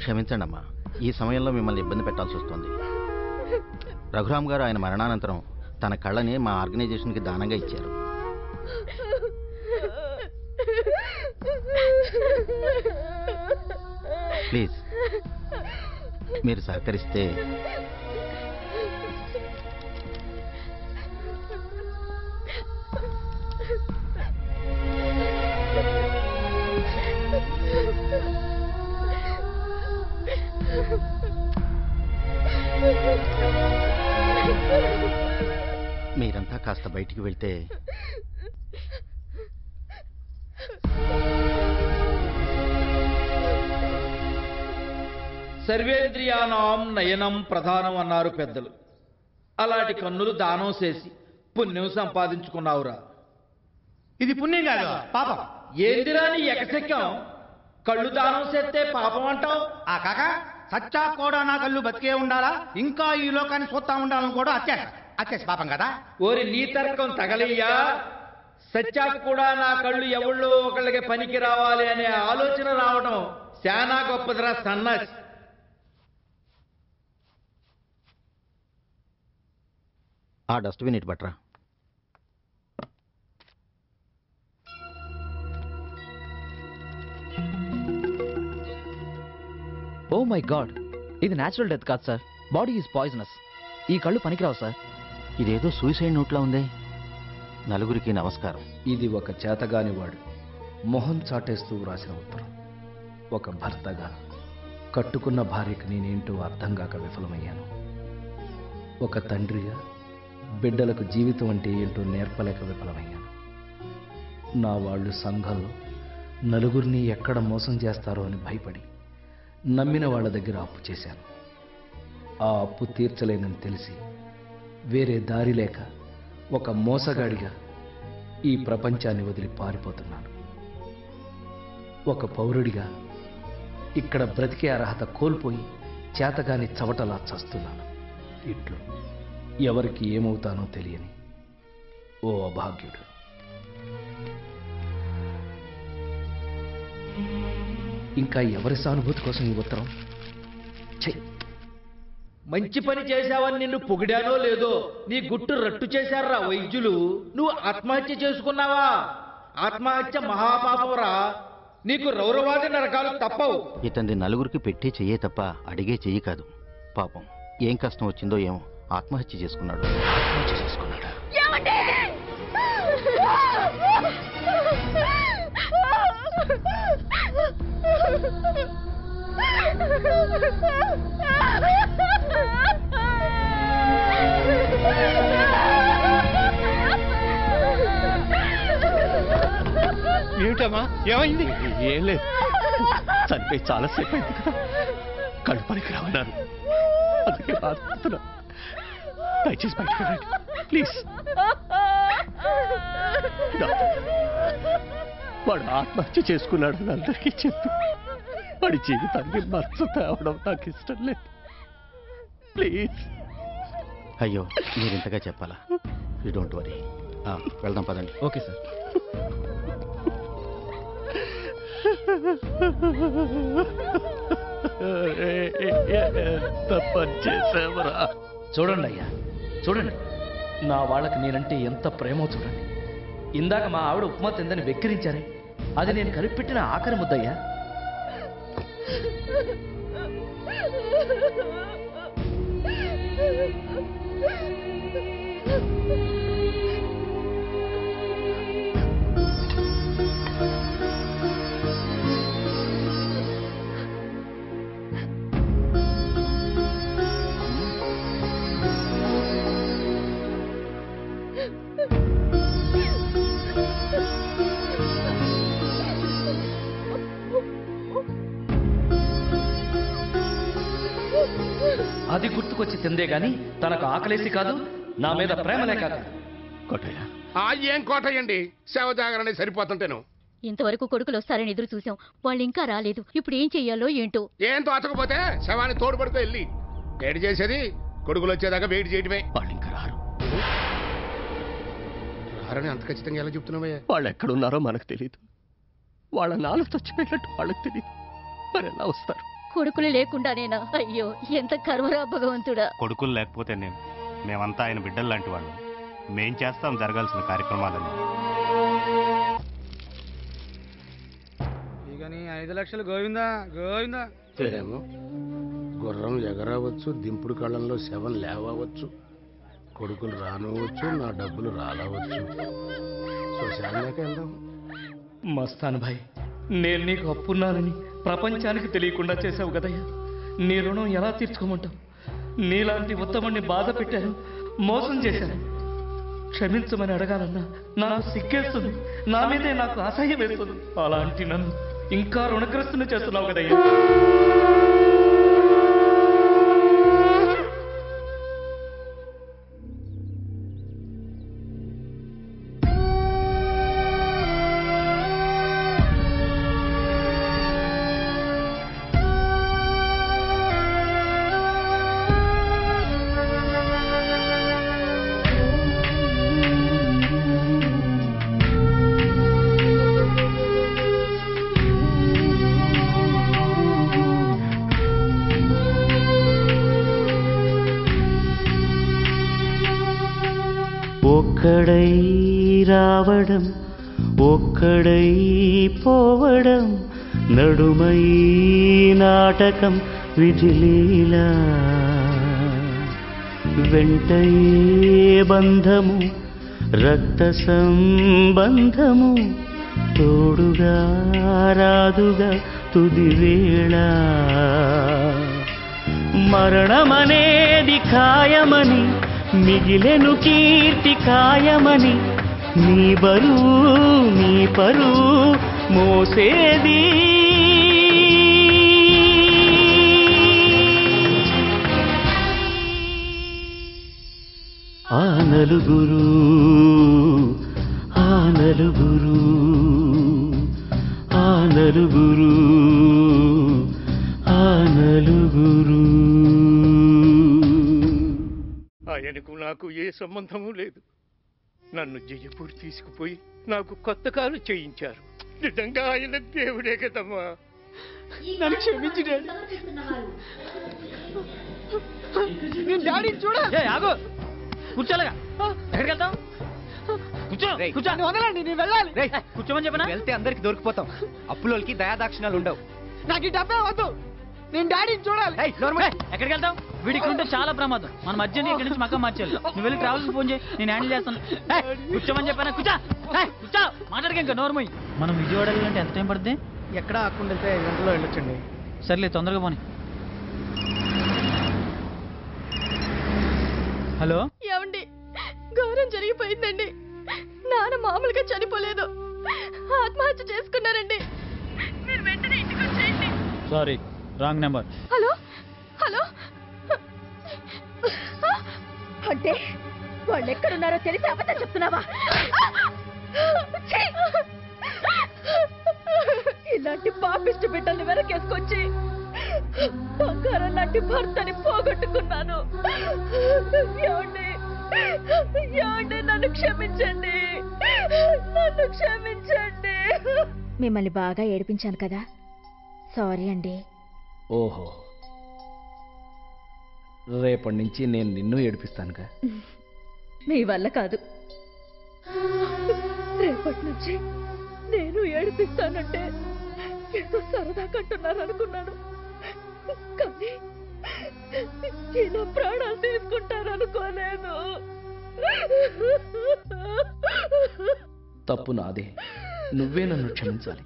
క్షమించండి అమ్మా, ఈ సమయంలో మిమ్మల్ని ఇబ్బంది పెట్టాల్సి వస్తుంది. రఘురామ్ గారు ఆయన మరణానంతరం తన కళ్ళని మా ఆర్గనైజేషన్కి దానంగా ఇచ్చారు. ప్లీజ్ మీరు సహకరిస్తే. మీరంతా కాస్త బయటికి వెళ్తే. సర్వేంద్రియానాం నయనం ప్రధానం అన్నారు పెద్దలు. అలాంటి కన్నులు దానం చేసి పుణ్యం సంపాదించుకున్నావురా. ఇది పుణ్యం కాదు, పాపం. ఏందిరా నీ ఎకశక్యం? కళ్ళు దానం చేస్తే పాపం అంటావు? ఆ కాక సచ్చా కూడా నా కళ్ళు బతికే ఉండాలా, ఇంకా ఈ లోకాన్ని చూస్తా ఉండాలని కూడా అచ్చేసి పాపం కదా. ఓరి నీ తర్కం తగలయ్యా. సచ్చాక కూడా నా కళ్ళు ఎవళ్ళో ఒకళ్ళకి పనికి రావాలి అనే ఆలోచన రావడం శానా గొప్పదిరా సన్నాసి. ఆ డస్ట్బిన్ ఇటు పట్రా. ఓ మై గాడ్, ఇది న్యాచురల్ డెత్ కాదు సార్. Body is poisonous. ఈ కళ్ళు పనికిరావు సార్. ఇదేదో సూసైడ్ నోట్లా ఉంది. నలుగురికి నమస్కారం. ఇది ఒక చేతగానివాడు మొహం చాటేస్తూ వ్రాసిన ఉత్తరం. ఒక భర్తగా కట్టుకున్న భార్యకి నేనేంటో అర్థం కాక విఫలమయ్యాను. ఒక తండ్రిగా బిడ్డలకు జీవితం అంటే ఏంటో నేర్పలేక విఫలమయ్యాను. నా వాళ్ళు సంఘంలో నలుగురిని ఎక్కడ మోసం చేస్తారో అని భయపడి నమ్మిన వాళ్ళ దగ్గర అప్పు చేశాను. ఆ అప్పు తీర్చలేనని తెలిసి వేరే దారి లేక ఒక మోసగాడిగా ఈ ప్రపంచాన్ని వదిలి పారిపోతున్నాను. ఒక పౌరుడిగా ఇక్కడ బ్రతికే అర్హత కోల్పోయి చేతగాని చవటలా చస్తున్నాను. ఇట్లు ఎవరికి ఏమవుతానో తెలియని ఓ అభాగ్యుడు. ఇంకా ఎవరి సానుభూతి కోసం ఈ ఉత్తరం? మంచి పని చేశావని నిన్ను పొగిడానో లేదో నీ గుట్టు రట్టు చేశారా వైద్యులు. నువ్వు ఆత్మహత్య చేసుకున్నావా? ఆత్మహత్య మహాపాపంరా. నీకు రౌరవాది నరకాలు తప్పవు. ఇతంది నలుగురికి పెట్టి చెయ్యే తప్ప అడిగే చెయ్యి కాదు. పాపం ఏం కష్టం వచ్చిందో ఏమో ఆత్మహత్య చేసుకున్నాడు. ఏమిటమ్మా, ఏమైంది? ఏం లేదు, చనిపోయి చాలాసేపు అయింది కదా, కళ్ళు పనికి రావన్నారు, అందుకే బాధపడుతున్నా. దయచేసి బయటకు రండి ప్లీజ్. వాడు ఆత్మహత్య చేసుకున్నాడని అందరికీ చెప్పు. వాడి జీవితాన్ని మర్చు తేవడం నాకు ఇష్టం లేదు. ప్లీజ్. అయ్యో, మీరు ఇంతగా చెప్పాలా? You don't worry. వెళ్దాం పదండి. Okay sir. ఎంత పని చేసావరా. చూడండి అయ్యా, చూడండి, నా వాళ్ళకి నేనంటే ఎంత ప్రేమో చూడండి. ఇందాక మా ఆవిడ ఉప్మా తిందని వెక్కిరించారే, అది నేను కలిపిపెట్టిన ఆఖరి ముద్దయ్యా. అది గుర్తుకొచ్చి తిందే గాని తనకు ఆకలేసి కాదు, నా మీద ప్రేమలే కాదు. కోటయ్య, ఏం కోటయ్యండి, సేవ జాగరణ సరిపోతుంటేను. ఇంతవరకు కొడుకులు వస్తారని ఎదురు చూసాం, వాళ్ళు ఇంకా రాలేదు. ఇప్పుడు ఏం చెయ్యాలో ఏంటో. ఏం తోచకపోతే శవాన్ని తోడుపడుకో వెళ్ళి ఏడు చేసేది. కొడుకులు వచ్చేదాకా వెయిట్ చేయటమే. వాళ్ళు ఇంకా రారు. రారని అంత ఖచ్చితంగా ఎలా చెప్తున్నావయ్యా? వాళ్ళు ఎక్కడున్నారో మనకు తెలియదు. వాళ్ళ నాలుగు చచ్చిపోయినట్టు వాళ్ళకి తెలియదు. మరి ఎలా వస్తారు? కొడుకులు లేకుండానేనా? అయ్యో ఎంత కర్మరా భగవంతుడా. కొడుకులు లేకపోతే మేమంతా ఆయన బిడ్డలు లాంటి వాళ్ళు. మేం చేస్తాం జరగాల్సిన కార్యక్రమాలని. ఇక నీ 5 లక్షలు గోవిందా గోవిందా. ఏమో గుర్రం ఎగరవచ్చు, దింపుడు కళ్ళంలో శవం లేవచ్చు, కొడుకులు రానవచ్చు, నా డబ్బులు రాలవచ్చు. శ్మశానానికి వెళ్దాం. మస్తాన్ భాయ్, నేను నీకు అప్పున్నానని ప్రపంచానికి తెలియకుండా చేసావు కదయ్యా. నీ రుణం ఎలా తీర్చుకోమంటావు? నీలాంటి ఉత్తముణ్ణి బాధ పెట్టాను, మోసం చేశాను. క్షమించమని అడగాలన్నా నాకు సిగ్గేస్తుంది, నా మీదే నాకు అసహ్యం వేస్తుంది. అలాంటి నన్ను ఇంకా రుణగ్రస్తుని చేస్తున్నావు కదయ్యా. ఒక్కడై రావడం ఒక్కడై పోవడం నడుమై నాటకం విధిలీలా వెంటయే బంధము రక్త సంబంధము తోడుగా రాదుగా తుది వేళ మరణమనేది ఖాయమని మిగిలెను కీర్తి కాయమని నీ బరువు నీ పరువు మోసేది ఆ నలుగురు ఆ నలుగురు ఆ నలుగురు ఆ నలుగురు. ఆయనకు నాకు ఏ సంబంధము లేదు. నన్ను జయపూర్ తీసుకుపోయి నాకు కొత్త కారు చేయించారు. నిజంగా ఆయన దేవుడే కదమ్మా. నన్ను క్షమించి డాడీ. నేను డాడీని చూడ. ఆగు, కూర్చోలేగా. ఎక్కడికి వెళ్తాం? కూర్చో కూర్చో. వదలండి, నేను వెళ్ళాలి. కూర్చోమని చెప్పనా? వెళ్తే అందరికి దొరికిపోతాం. అప్పులోకి దయాదాక్షిణాలు ఉండవు. నాకు ఈ డబ్బే వద్దు, నేను డాడీని చూడాలి. ఎక్కడికి వెళ్తాం? వీడికి ఉంటే చాలా ప్రమాదం. మన మధ్యలో ఇక్కడి నుంచి మక్క మార్చాలి. నువ్వు వెళ్ళి ట్రావెల్కి ఫోన్ చేయి, నేను హ్యాండిల్ చేస్తాను. కూర్చోమని చెప్పానా? కూర్చో కూర్చో. మాట్లాడక ఇంకా నోర్మోయ్. మనం విజయవాడ వెళ్ళాలంటే ఎంత టైం పడుతుంది? ఎక్కడ ఆకుండా వెళ్తే 5 గంటల్లో వెళ్ళొచ్చండి. సర్లే, తొందరగా పోనీ. హలో, ఏమండి, ఘోరం జరిగిపోయిందండి. నాన్న మామూలుగా చనిపోలేదు, ఆత్మహత్య చేసుకున్నారండి. మీరు వెంటనే ఇంటికి వచ్చేయండి. Sorry, wrong number. Hello hello, అంటే వాళ్ళు ఎక్కడున్నారో తెలిసి అబద్ధం చెప్తున్నావా? ఇలాంటి పాపిష్టి బిడ్డల్ని వెనకేసుకొచ్చి బంగారం లాంటి భర్తని పోగొట్టుకున్నాను. ఏమండి, ఏమండి, నన్ను క్షమించండి, నన్ను క్షమించండి. మిమ్మల్ని బాగా ఏడిపించాను కదా, సారీ అండి. ఓహో, రేపటి నుంచి నేను నిన్ను ఏడిపిస్తానుగా. మీ వల్ల కాదు, రేపటి నుంచి నేను ఏడిపిస్తానంటే ఏదో సరదా కట్టున్నారు అనుకున్నాను, కానీ ఇలా ప్రాణాలు తీసుకుంటారనుకోలేదు. తప్పు నాదే, నువ్వే నన్ను క్షమించాలి.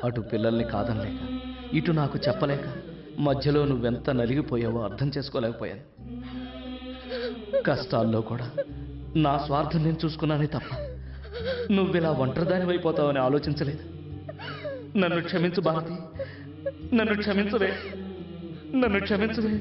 అటు పిల్లల్ని కాదనలేక, ఇటు నాకు చెప్పలేక, మధ్యలో నువ్వెంత నలిగిపోయావో అర్థం చేసుకోలేకపోయాను. కష్టాల్లో కూడా నా స్వార్థం నేను చూసుకున్నానే తప్ప నువ్విలా ఒంటరిదానివైపోతావని ఆలోచించలేదు. నన్ను క్షమించు భారతి, నన్ను క్షమించవే, నన్ను క్షమించవే.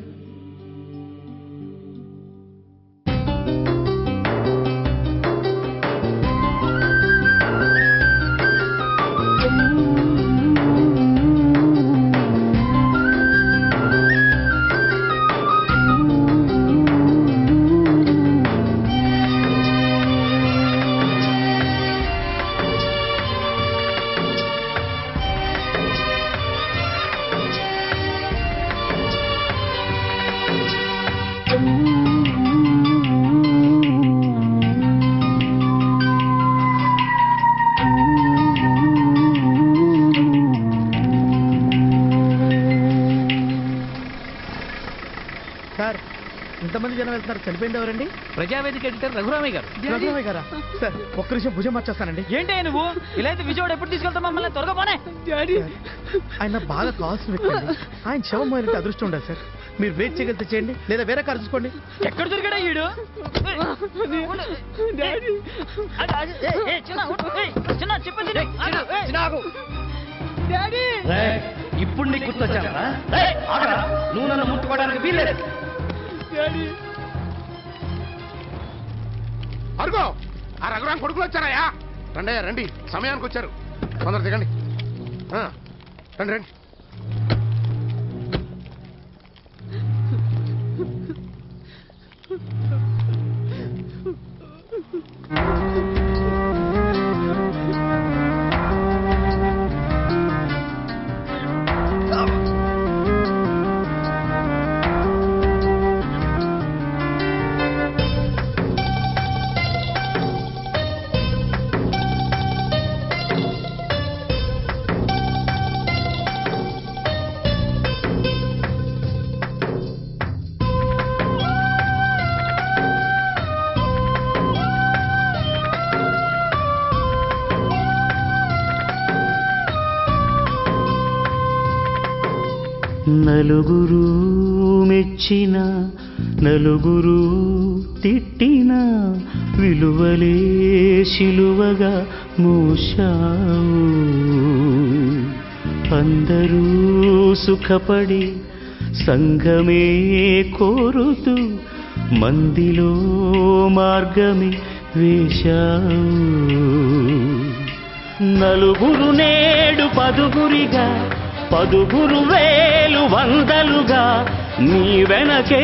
అంటున్నారు చనిపోయింది ఎవరండి? ప్రజావేదిక ఎడిటర్ రఘురామయ్య గారు. రఘురామయ్య గారా? సార్ ఒక్క నిమిషం భుజం మార్చేస్తానండి. ఏంటి నువ్వు ఇలా అయితే విజయవాడ ఎప్పుడు తీసుకెళ్తావు మమ్మల్ని? త్వరగా పోనే. ఆయన బాగా కావాల్సిన వ్యక్తి అండి. ఆయన శవం పోయినట్టు అదృష్టం ఉండాలి సార్. మీరు వెయిట్ చేయగలిగితే చేయండి, లేదా వేరే కారు చూసుకోండి. ఎక్కడ దొరికాడా ఈడు? ఇప్పుడు నీకు గుర్తొచ్చావా? నువ్వు నన్ను ముట్టుకోవడానికి వీల్లేదు. అరుగో ఆ రఘురాం కొడుకులు వచ్చారాయా? రండి రండి, సమయానికి వచ్చారు. తొందర దిగండి. రండి రండి. నలుగురు మెచ్చిన నలుగురు తిట్టిన విలువలే శిలువగా మోశావు. అందరూ సుఖపడి సంఘమే కోరుతూ మందిలో మార్గమే వేశావు. నలుగురు నేడు పదుగురిగా, పదుగురు వేలు వందలుగా నీ వెనకే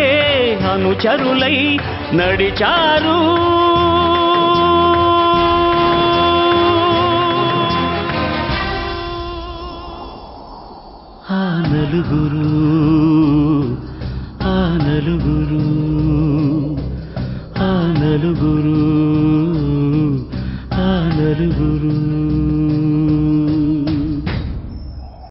అనుచరులై నడిచారు. ఆ నలుగురు, ఆ నలుగురు.